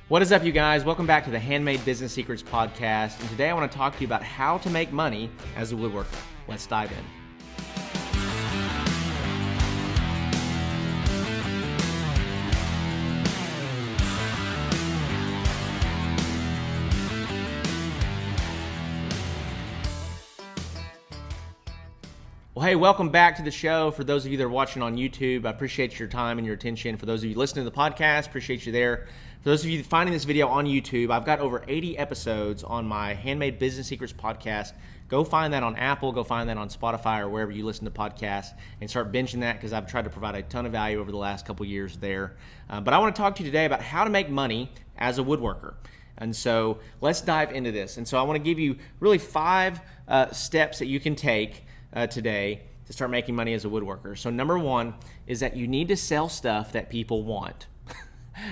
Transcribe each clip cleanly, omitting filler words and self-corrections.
What is up, you guys? Welcome back to the Handmade Business Secrets podcast. And today I want to talk to you about how to make money as a woodworker. Let's dive in. Well, hey, welcome back to the show. For those of you that are watching on YouTube, I appreciate your time and your attention. For those of you listening to the podcast, appreciate you there. For those of you finding this video on YouTube, I've got over 80 episodes on my Handmade Business Secrets podcast. Go find that on Apple, go find that on Spotify or wherever you listen to podcasts and start binging that because I've tried to provide a ton of value over the last couple years there. But I want to talk to you today about how to make money as a woodworker. And so let's dive into this. And so I want to give you really 5 steps that you can take today to start making money as a woodworker. So number 1 is that you need to sell stuff that people want.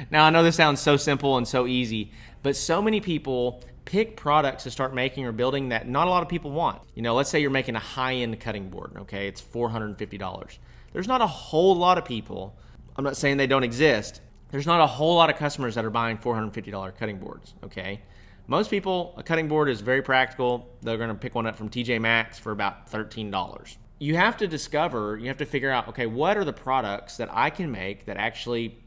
Now, I know this sounds so simple and so easy, but so many people pick products to start making or building that not a lot of people want. You know, let's say you're making a high-end cutting board, okay? It's $450. There's not a whole lot of people, I'm not saying they don't exist, there's not a whole lot of customers that are buying $450 cutting boards, okay? Most people, a cutting board is very practical. They're gonna pick one up from TJ Maxx for about $13. You have to figure out, okay, what are the products that I can make that actually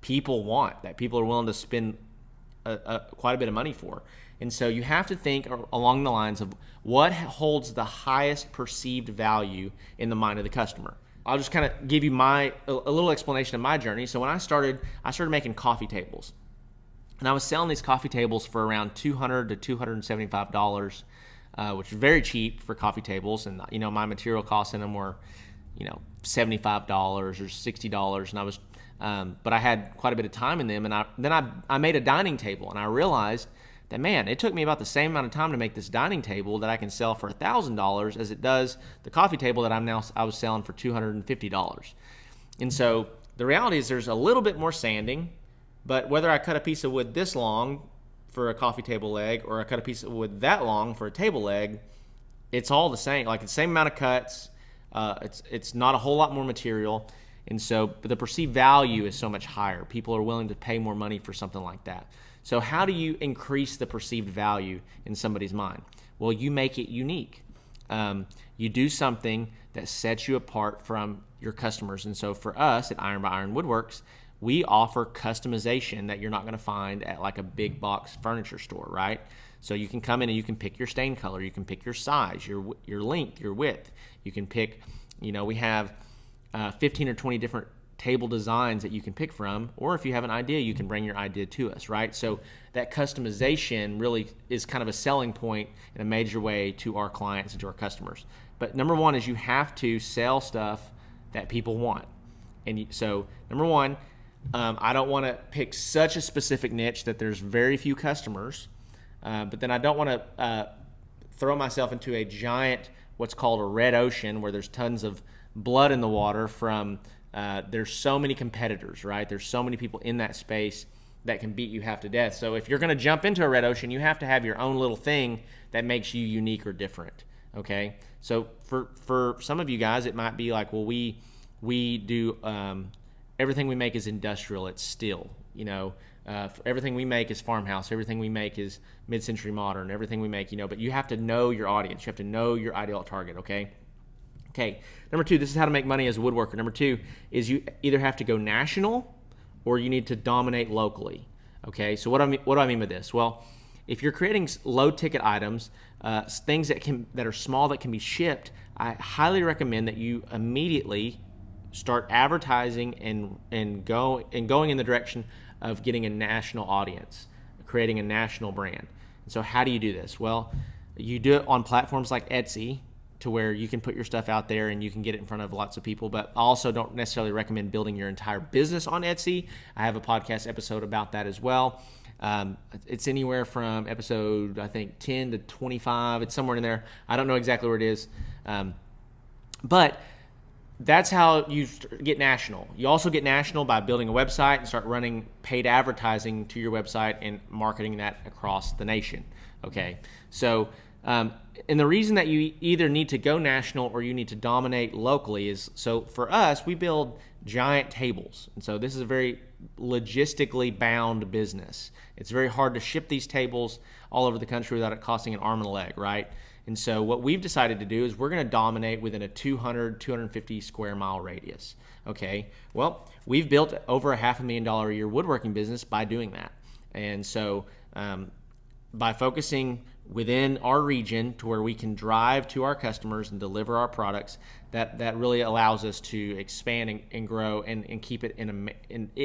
people want, that people are willing to spend quite a bit of money for. And so you have to think along the lines of what holds the highest perceived value in the mind of the customer. I'll just kind of give you a little explanation of my journey. So when I started making coffee tables. And I was selling these coffee tables for around $200 to $275, which is very cheap for coffee tables. And you know, my material costs in them were, you know, $75 or $60. And I was but I had quite a bit of time in them, and then I made a dining table, and I realized that, man, it took me about the same amount of time to make this dining table that I can sell for $1,000 as it does the coffee table that I was selling for $250. And so the reality is there's a little bit more sanding, but whether I cut a piece of wood this long for a coffee table leg or I cut a piece of wood that long for a table leg, it's all the same, like the same amount of cuts. It's not a whole lot more material. And so the perceived value is so much higher. People are willing to pay more money for something like that. So how do you increase the perceived value in somebody's mind? Well, you make it unique. You do something that sets you apart from your customers. And so for us at Iron by Iron Woodworks, we offer customization that you're not going to find at like a big box furniture store, right? So you can come in and you can pick your stain color, you can pick your size, your length, your width. You can pick, you know, we have 15 or 20 different table designs that you can pick from, or if you have an idea, you can bring your idea to us, right? So that customization really is kind of a selling point in a major way to our clients and to our customers. But number 1 is you have to sell stuff that people want. And so number 1, I don't want to pick such a specific niche that there's very few customers, but then I don't want to throw myself into a giant, what's called a red ocean, where there's tons of blood in the water from there's so many competitors, right? There's so many people in that space that can beat you half to death. So if you're going to jump into a red ocean, you have to have your own little thing that makes you unique or different, okay? So for some of you guys, it might be like, well, we do everything we make is industrial, it's steel, you know. Everything we make is farmhouse, everything we make is mid-century modern, everything we make, you know, but you have to know your audience, you have to know your ideal target, okay? Okay, number 2, this is how to make money as a woodworker. Number 2 is you either have to go national or you need to dominate locally. Okay, so what do I mean by this? Well, if you're creating low-ticket items, things that are small that can be shipped, I highly recommend that you immediately start advertising and going in the direction of getting a national audience, creating a national brand. And so how do you do this? Well, you do it on platforms like Etsy, to where you can put your stuff out there and you can get it in front of lots of people, but I also don't necessarily recommend building your entire business on Etsy. I have a podcast episode about that as well. It's anywhere from episode, I think, 10 to 25. It's somewhere in there. I don't know exactly where it is. But that's how you get national. You also get national by building a website and start running paid advertising to your website and marketing that across the nation. Okay, so and the reason that you either need to go national or you need to dominate locally is, so for us, we build giant tables. And so this is a very logistically bound business. It's very hard to ship these tables all over the country without it costing an arm and a leg, right? And so what we've decided to do is we're going to dominate within a 250 square mile radius. Okay, well, we've built over a $500,000 a year woodworking business by doing that. And so by focusing within our region to where we can drive to our customers and deliver our products, that really allows us to expand and grow and keep it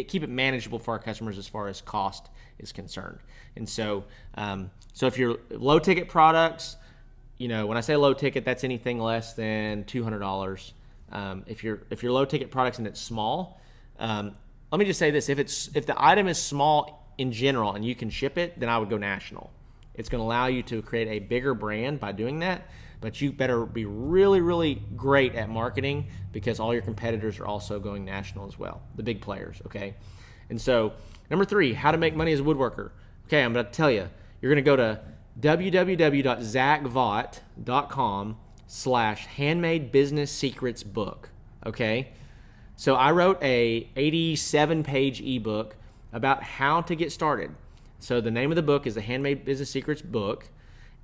keep it manageable for our customers as far as cost is concerned. And so so if you're low ticket products, when I say low ticket, that's anything less than $200. If you're low ticket products and it's small, let me just say this: if the item is small in general and you can ship it, then I would go national. It's going to allow you to create a bigger brand by doing that, but you better be really, really great at marketing, because all your competitors are also going national as well, the big players, okay? And so, number 3, how to make money as a woodworker. Okay, I'm going to tell you, you're going to go to www.zachvaught.com/handmade business secrets book, okay? So I wrote a 87-page ebook about how to get started. So the name of the book is the Handmade Business Secrets book,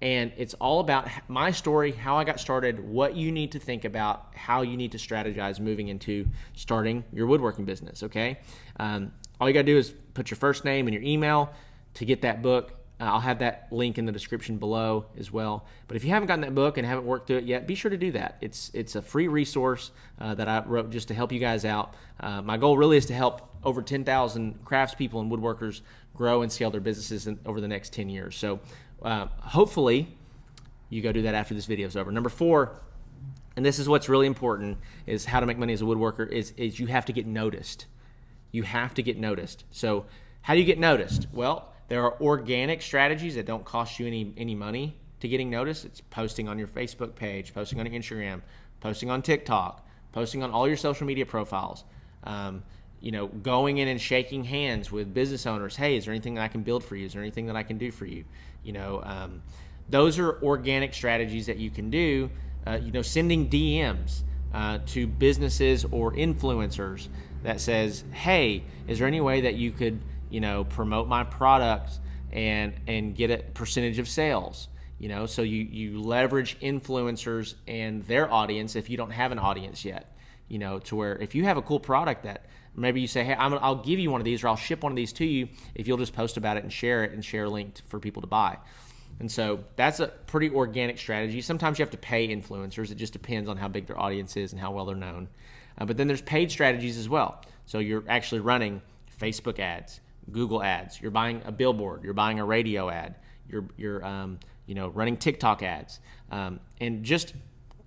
and it's all about my story, how I got started, what you need to think about, how you need to strategize moving into starting your woodworking business, okay? All you got to do is put your first name and your email to get that book. I'll have that link in the description below as well. But if you haven't gotten that book and haven't worked through it yet, be sure to do that. It's a free resource that I wrote just to help you guys out. My goal really is to help over 10,000 craftspeople and woodworkers grow and scale their businesses over the next 10 years. So hopefully you go do that after this video is over. Number 4, and this is what's really important, is how to make money as a woodworker, is you have to get noticed. You have to get noticed. So how do you get noticed? Well, there are organic strategies that don't cost you any money to getting noticed. It's posting on your Facebook page, posting on your Instagram, posting on TikTok, posting on all your social media profiles, going in and shaking hands with business owners. Hey, is there anything that I can build for you? Is there anything that I can do for you? Those are organic strategies that you can do. Sending DMs to businesses or influencers that says, hey, is there any way that you could promote my products and get a percentage of sales, so you leverage influencers and their audience if you don't have an audience yet, to where if you have a cool product that maybe you say, hey, I'll give you one of these, or I'll ship one of these to you if you'll just post about it and share a link for people to buy. And so that's a pretty organic strategy. Sometimes you have to pay influencers. It just depends on how big their audience is and how well they're known. But then there's paid strategies as well. So you're actually running Facebook ads, Google ads, you're buying a billboard, you're buying a radio ad, you're running TikTok ads. And just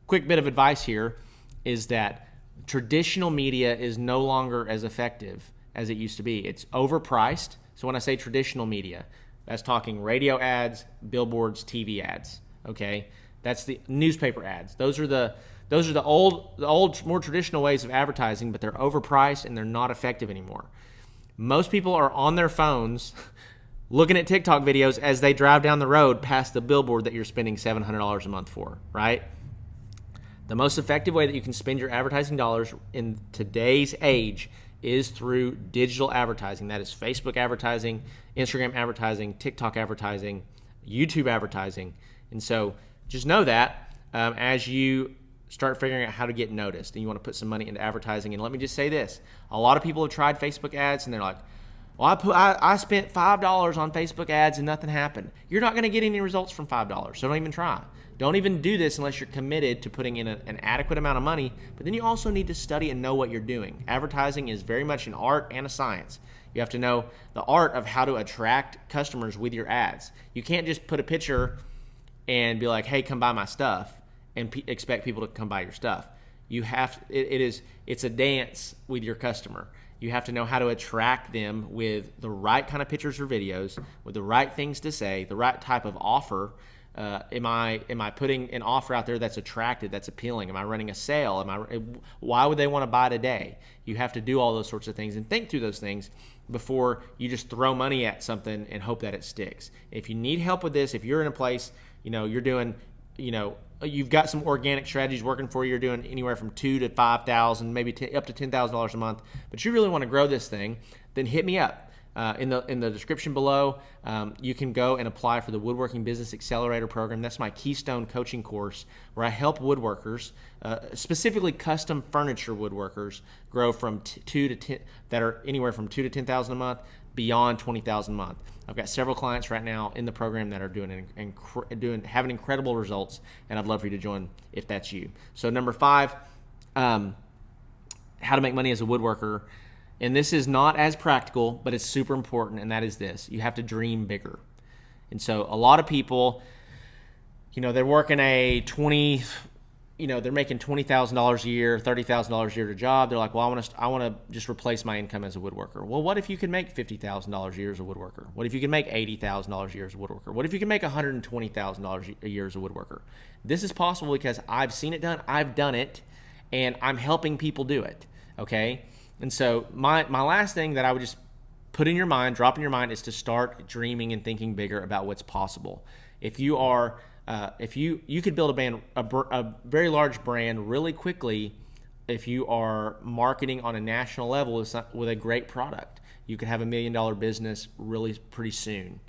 quick bit of advice here is that traditional media is no longer as effective as it used to be. It's overpriced. So when I say traditional media, that's talking radio ads, billboards, TV ads, okay? That's the newspaper ads. Those are the old more traditional ways of advertising, but they're overpriced and they're not effective anymore. Most people are on their phones looking at TikTok videos as they drive down the road past the billboard that you're spending $700 a month for, right? The most effective way that you can spend your advertising dollars in today's age is through digital advertising. That is Facebook advertising, Instagram advertising, TikTok advertising, YouTube advertising. And so just know that as you start figuring out how to get noticed and you want to put some money into advertising. And let me just say this. A lot of people have tried Facebook ads and they're like, well, I spent $5 on Facebook ads and nothing happened. You're not going to get any results from $5, so don't even try. Don't even do this unless you're committed to putting in an adequate amount of money. But then you also need to study and know what you're doing. Advertising is very much an art and a science. You have to know the art of how to attract customers with your ads. You can't just put a picture and be like, hey, come buy my stuff, and expect people to come buy your stuff. You have it's a dance with your customer. You have to know how to attract them with the right kind of pictures or videos, with the right things to say, the right type of offer. Am I putting an offer out there that's attractive, that's appealing? Am I running a sale? Why would they want to buy today? You have to do all those sorts of things and think through those things before you just throw money at something and hope that it sticks. If you need help with this, if you're in a place, you're doing, you've got some organic strategies working for you. You're doing anywhere from $2,000 to $5,000, maybe up to $10,000 a month, but you really want to grow this thing, then hit me up. In the description below, you can go and apply for the Woodworking Business Accelerator Program. That's my Keystone coaching course where I help woodworkers, specifically custom furniture woodworkers, grow from 2 to 10, that are anywhere from 2 to 10,000 a month, beyond 20,000 a month. I've got several clients right now in the program that are having incredible results, and I'd love for you to join if that's you. So number 5, how to make money as a woodworker. And this is not as practical, but it's super important, and that is this. You have to dream bigger. And so a lot of people, they're working they're making $20,000 a year, $30,000 a year to job. They're like, well, I want to just replace my income as a woodworker. Well, what if you could make $50,000 a year as a woodworker? What if you could make $80,000 a year as a woodworker? What if you could make $120,000 a year as a woodworker? This is possible because I've seen it done. I've done it, and I'm helping people do it, okay? And so my last thing that I would just drop in your mind is to start dreaming and thinking bigger about what's possible. If you are, you could build a very large brand really quickly if you are marketing on a national level with a great product. You could have $1 million business really pretty soon.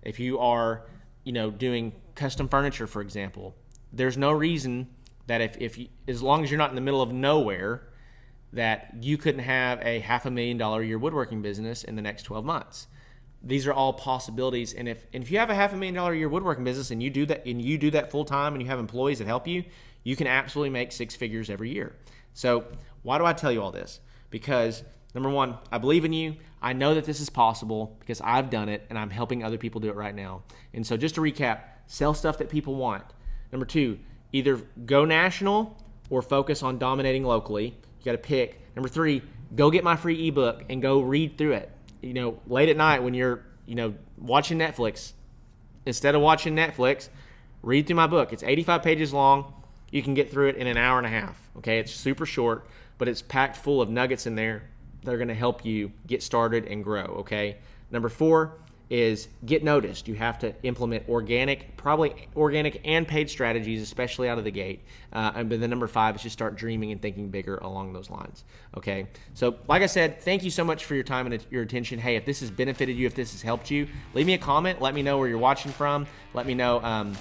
If you are, doing custom furniture, for example, there's no reason that as long as you're not in the middle of nowhere, that you couldn't have a $500,000 a year woodworking business in the next 12 months. These are all possibilities. And if you have a $500,000 a year woodworking business and you do that full time and you have employees that help you, you can absolutely make 6 figures every year. So why do I tell you all this? Because number 1, I believe in you. I know that this is possible because I've done it and I'm helping other people do it right now. And so just to recap, sell stuff that people want. Number 2, either go national or focus on dominating locally. You got to pick. Number 3, go get my free ebook and go read through it. Late at night when you're, watching Netflix, instead of watching Netflix, read through my book. It's 85 pages long. You can get through it in an hour and a half. Okay, it's super short, but it's packed full of nuggets in there that are going to help you get started and grow. Okay. Number 4 is get noticed. You have to implement probably organic and paid strategies, especially out of the gate. And then number 5 is just start dreaming and thinking bigger along those lines. Okay. So like I said, thank you so much for your time and your attention. Hey, if this has benefited you, if this has helped you, leave me a comment. Let me know where you're watching from. Let me know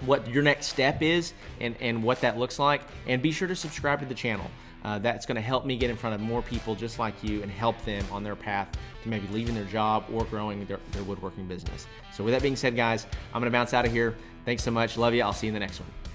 what your next step is and what that looks like. And be sure to subscribe to the channel. That's going to help me get in front of more people just like you and help them on their path to maybe leaving their job or growing their woodworking business. So with that being said, guys, I'm going to bounce out of here. Thanks so much. Love you. I'll see you in the next one.